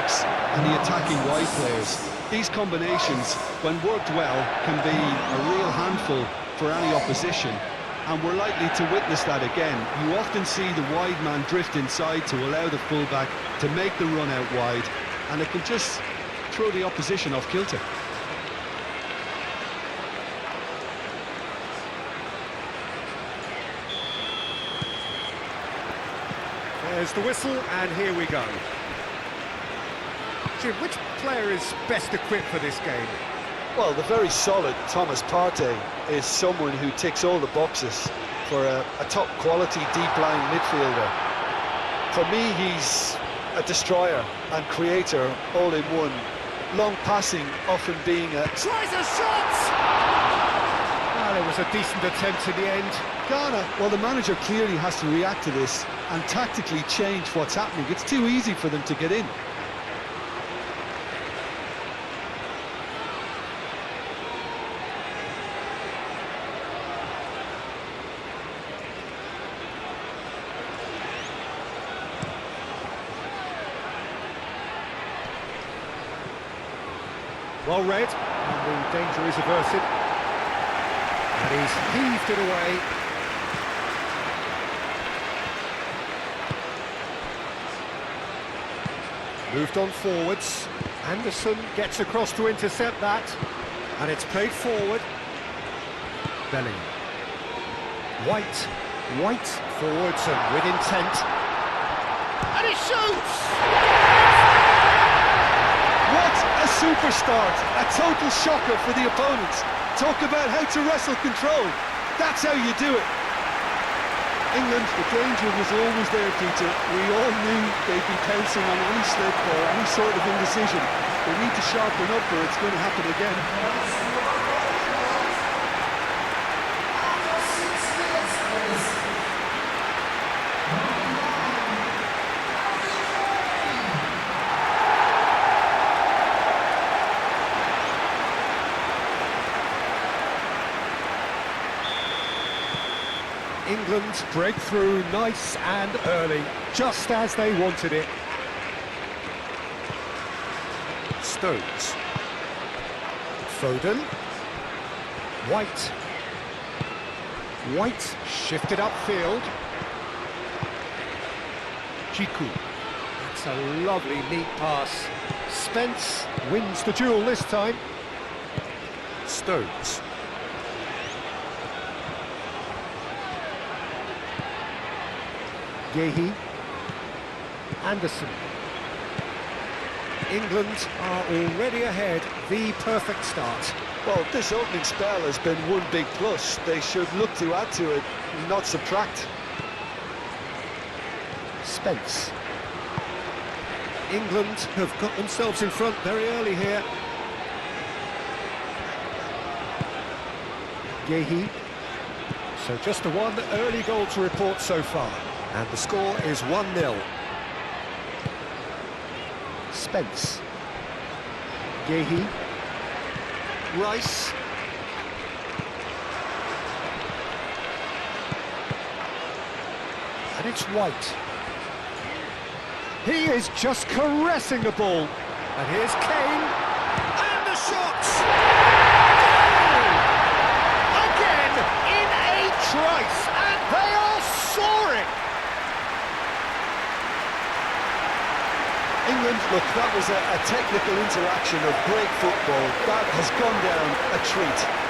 full-backs and the attacking wide players. These combinations, when worked well, can be a real handful for any opposition, and we're likely to witness that again. You often see the wide man drift inside to allow the full-back to make the run out wide, and it can just throw the opposition off kilter. There's the whistle, and here we go. Jim, which player is best equipped for this game? Well, the very solid Thomas Partey is someone who ticks all the boxes for a top-quality deep-lying midfielder. For me, he's a destroyer and creator all in one. Long passing often being a... Tries a shot! Well, it was a decent attempt in the end. Ghana, well, the manager clearly has to react to this and tactically change what's happening. It's too easy for them to get in. Well read, and the danger is averted. And he's heaved it away. Moved on forwards. Anderson gets across to intercept that. And it's played forward. Belling. White forwards and with intent. And he shoots! What a super start! A total shocker for the opponents. Talk about how to wrestle control. That's how you do it. England, the danger was always there, Peter. We all knew they'd be pouncing on any slip or any sort of indecision. They need to sharpen up or it's going to happen again. England break through nice and early, just as they wanted it. Stones. Foden. White shifted upfield. Jiku. That's a lovely neat pass. Spence wins the duel this time. Stones. Yehi. Anderson. England are already ahead, the perfect start. Well, this opening spell has been one big plus. They should look to add to it, not subtract. Spence. England have got themselves in front very early here. Yehi. So just the one early goal to report so far. And the score is 1-0. Spence. Yehi. Rice. And it's White. He is just caressing the ball. And here's Kane. And the shots! Goal! Again in a trice. And they are soaring. England, look, that was a technical interaction of great football. That has gone down a treat.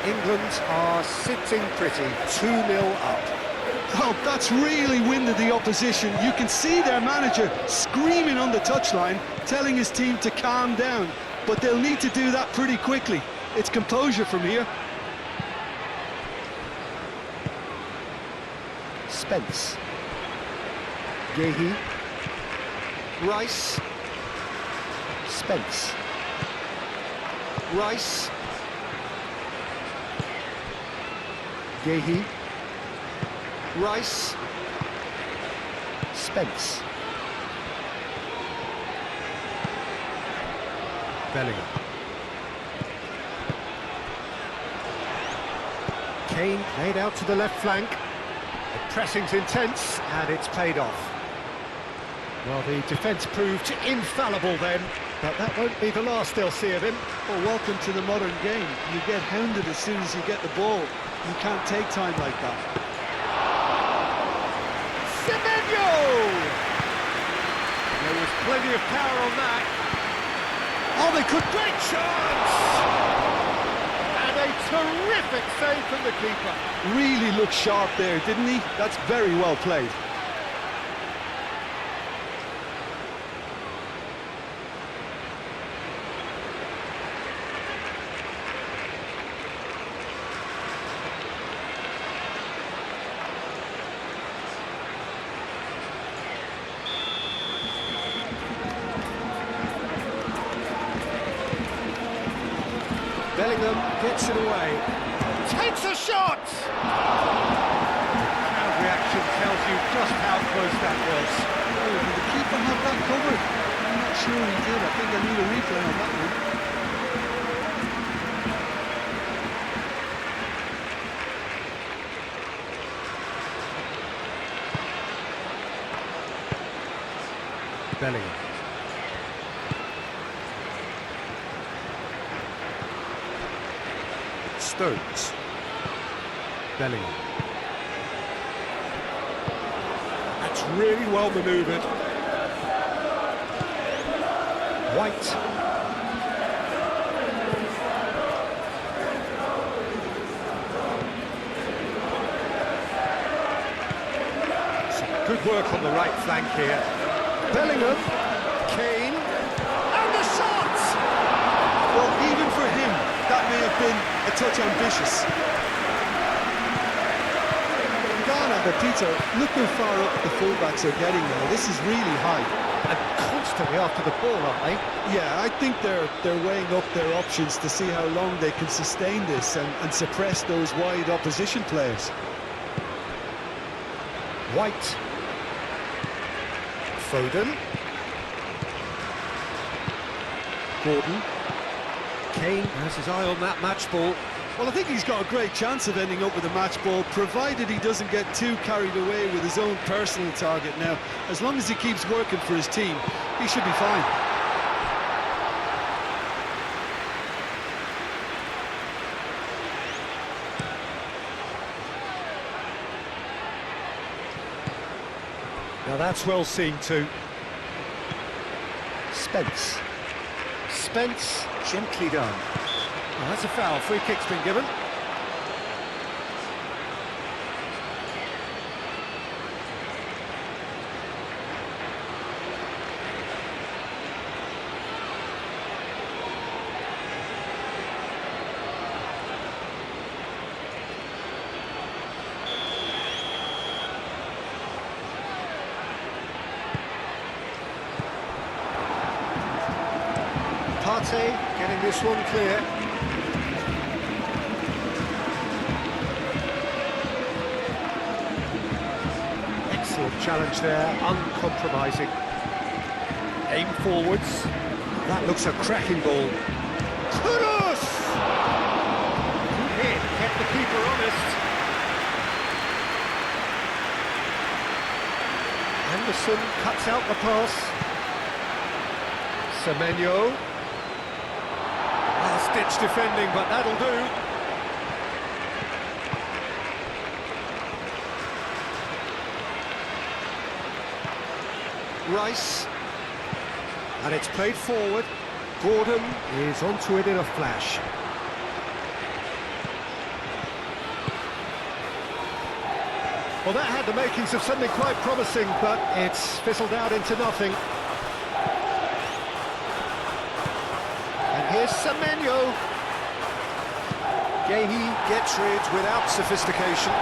England are sitting pretty, 2-0 up. Well, that's really winded the opposition. You can see their manager screaming on the touchline, telling his team to calm down. But they'll need to do that pretty quickly. It's composure from here. Spence. Yehi. Rice. Spence. Gehi. Rice. Spence. Bellingham. Kane played out to the left flank. The pressing's intense, and it's paid off. Well, the defence proved infallible then, but that won't be the last they'll see of him. Well, welcome to the modern game. You get hounded as soon as you get the ball. You can't take time like that. Semenyo! There was plenty of power on that. Oh, they could... Great chance! And a terrific save from the keeper. Really looked sharp there, didn't he? That's very well played. Bellingham gets it away. Takes a shot! The crowd reaction tells you just how close that was. Oh, did the keeper have that covered? I'm not sure he did. I think I need a replay on that one. Bellingham. Stones. Bellingham. That's really well manoeuvred. White. Some good work on the right flank here. Bellingham. Kane. And the shot! Well, even for him, that may have been a touch ambitious. Ghana, but Peter, look how far up the fullbacks are getting now. This is really high. And constantly after the ball, aren't they? Yeah, I think they're weighing up their options to see how long they can sustain this and suppress those wide opposition players. White. Foden. Gordon. Kane has his eye on that match ball. Well, I think he's got a great chance of ending up with a match ball, provided he doesn't get too carried away with his own personal target now. As long as he keeps working for his team, he should be fine. Now that's well seen too. Spence. Spence, gently done. Well, that's a foul. Free kick's been given. Partey getting this one clear. Excellent challenge there, uncompromising. Aim forwards. That looks a cracking ball. Kudos! Good hit, kept the keeper honest. Anderson cuts out the pass. Semenyo. Last-ditch defending, but that'll do. Rice. And it's played forward. Gordon is onto it in a flash. Well, that had the makings of something quite promising, but it's fizzled out into nothing. And here's Semenyo. Gehi gets rid without sophistication.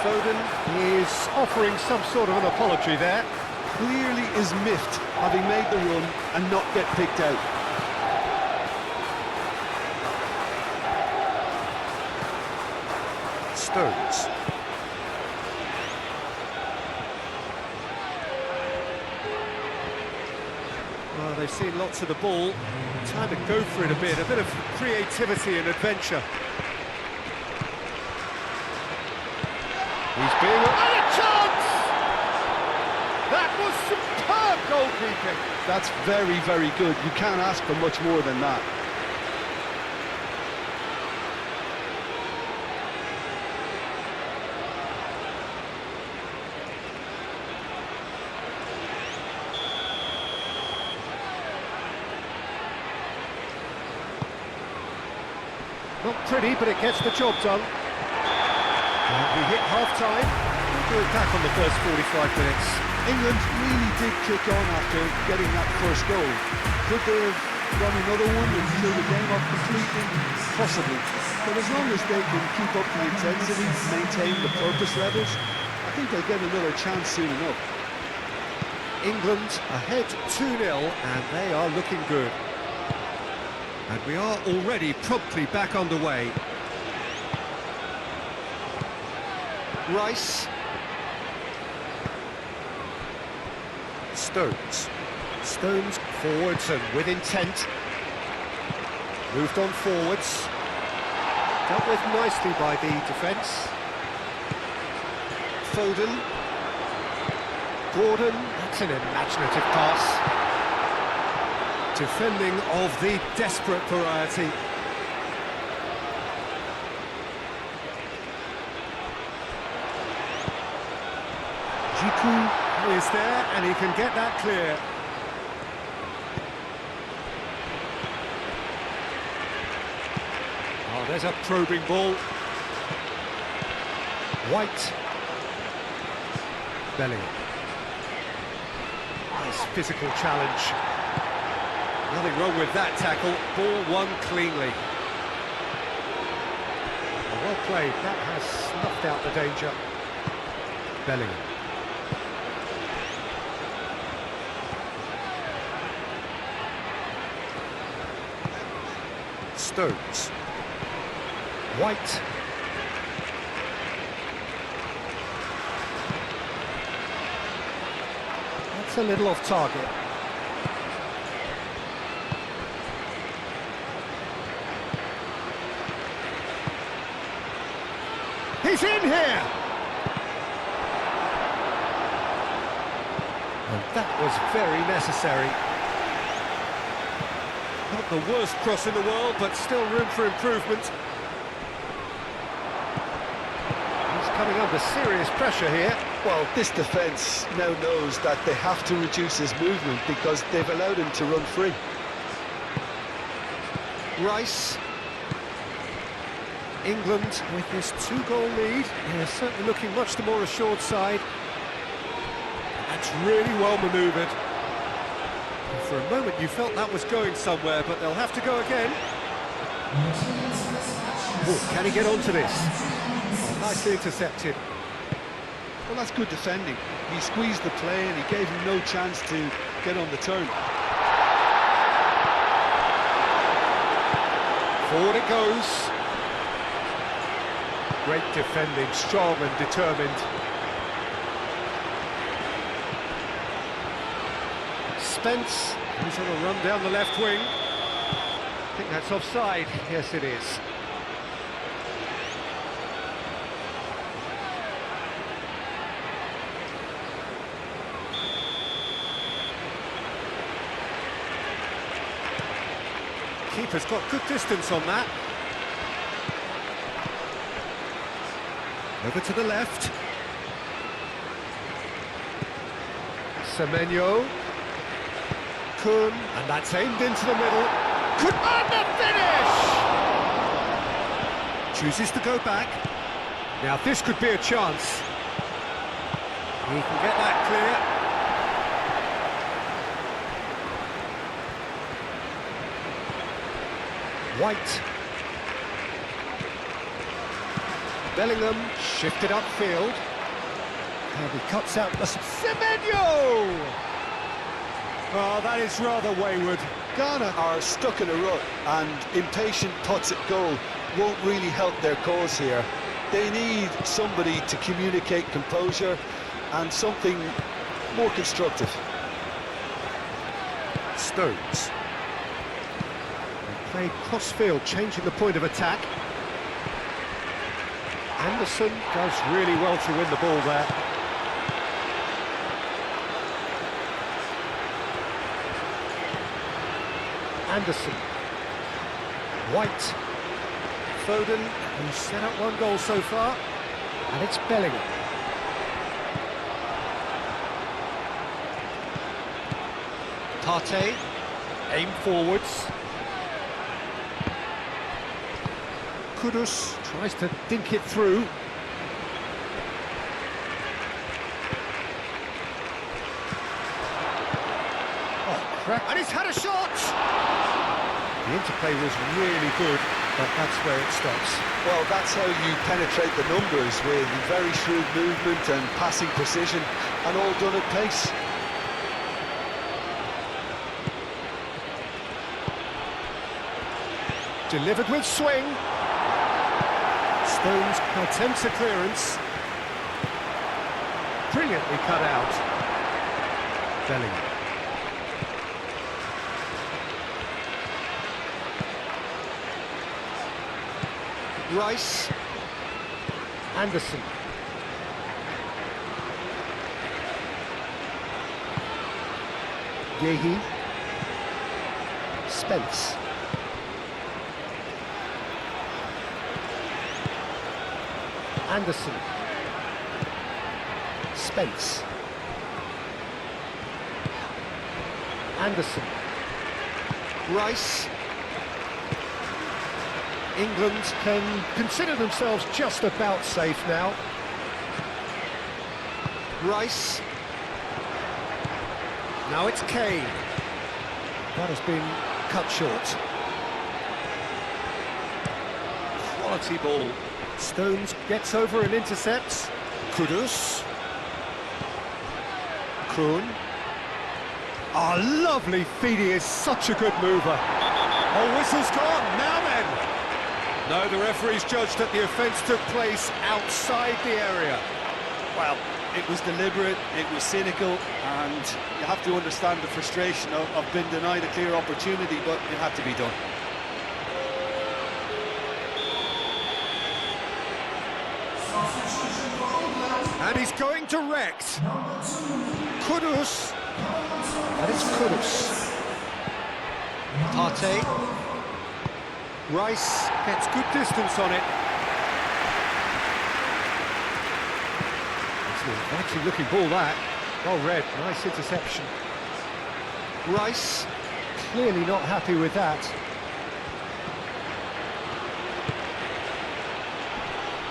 Foden is offering some sort of an apology there. clearly is miffed having made the run and not get picked out. Stones. Well, they've seen lots of the ball. Time to go for it a bit of creativity and adventure. He's being... And a chance! That was superb goalkeeping. That's very, very good. You can't ask for much more than that. Not pretty, but it gets the job done. And we hit half-time. Good attack on the first 45 minutes. England really did kick on after getting that first goal. Could they have run another one and kill the game off completely? Possibly. But as long as they can keep up the intensity, maintain the purpose levels, I think they'll get another chance soon enough. England ahead 2-0, and they are looking good. And we are already promptly back underway. Rice. Stones. Stones forwards and with intent. Moved on forwards. Dealt with nicely by the defence. Foden. Gordon. That's an imaginative pass. Defending of the desperate variety. Jiku is there, and he can get that clear. Oh, there's a probing ball. White. Bellingham. Nice physical challenge. Nothing wrong with that tackle. Ball won cleanly. Well played. That has snuffed out the danger. Bellingham. Stones. White. That's a little off target. He's in here! And that was very necessary. Not the worst cross in the world, but still room for improvement. He's coming under serious pressure here. Well, this defence now knows that they have to reduce his movement because they've allowed him to run free. Rice. England with this 2-goal lead. They're certainly looking much the more assured side. That's really well manoeuvred. For a moment you felt that was going somewhere, but they'll have to go again. Oh, can he get onto this? Oh, nicely intercepted. Well, that's good defending. He squeezed the play and he gave him no chance to get on the turn. Forward it goes. Great defending, strong and determined. Spence, he's on a run down the left wing. I think that's offside. Yes, it is. Keeper's got good distance on that. Over to the left. Semenyo. Kun, and that's aimed into the middle. Could and the finish! Chooses to go back. Now this could be a chance. He can get that clear. White. Bellingham shifted upfield. And he cuts out the Semenyo! Oh, that is rather wayward. Ghana are stuck in a rut, and impatient putts at goal won't really help their cause here. They need somebody to communicate composure and something more constructive. Stones. They play cross-field, changing the point of attack. Anderson does really well to win the ball there. Anderson. White. Foden, who's set up one goal so far. And it's Bellingham. Partey. Aim forwards. Kudus tries to dink it through. Oh, crack. And he's had a shot! The interplay was really good, but that's where it stops. Well, that's how you penetrate the numbers, with very shrewd movement and passing precision, and all done at pace. Delivered with swing. Stones attempts a clearance. Brilliantly cut out. Bellingham. Rice. Anderson. Yehi. Spence. Anderson. Spence. Anderson. Rice. England can consider themselves just about safe now. Rice. Now it's Kane. That has been cut short. Quality ball. Stones gets over and intercepts. Kudus. Kroon. Oh, lovely feed. He is such a good mover. Oh, whistle's gone. Now then. No, the referee's judged that the offence took place outside the area. Well, it was deliberate, it was cynical, and you have to understand the frustration of being denied a clear opportunity, but it had to be done. And he's going direct. Kudus. And it's Kudus. Partey. Rice gets good distance on it. It's an inviting looking ball, that. Well read, nice interception. Rice clearly not happy with that.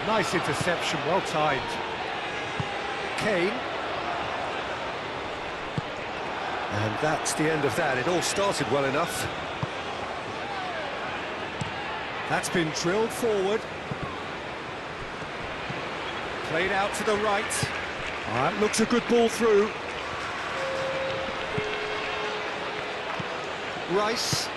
Nice interception, well timed. Kane. And that's the end of that. It all started well enough. That's been drilled forward. Played out to the right. That looks a good ball through. Rice.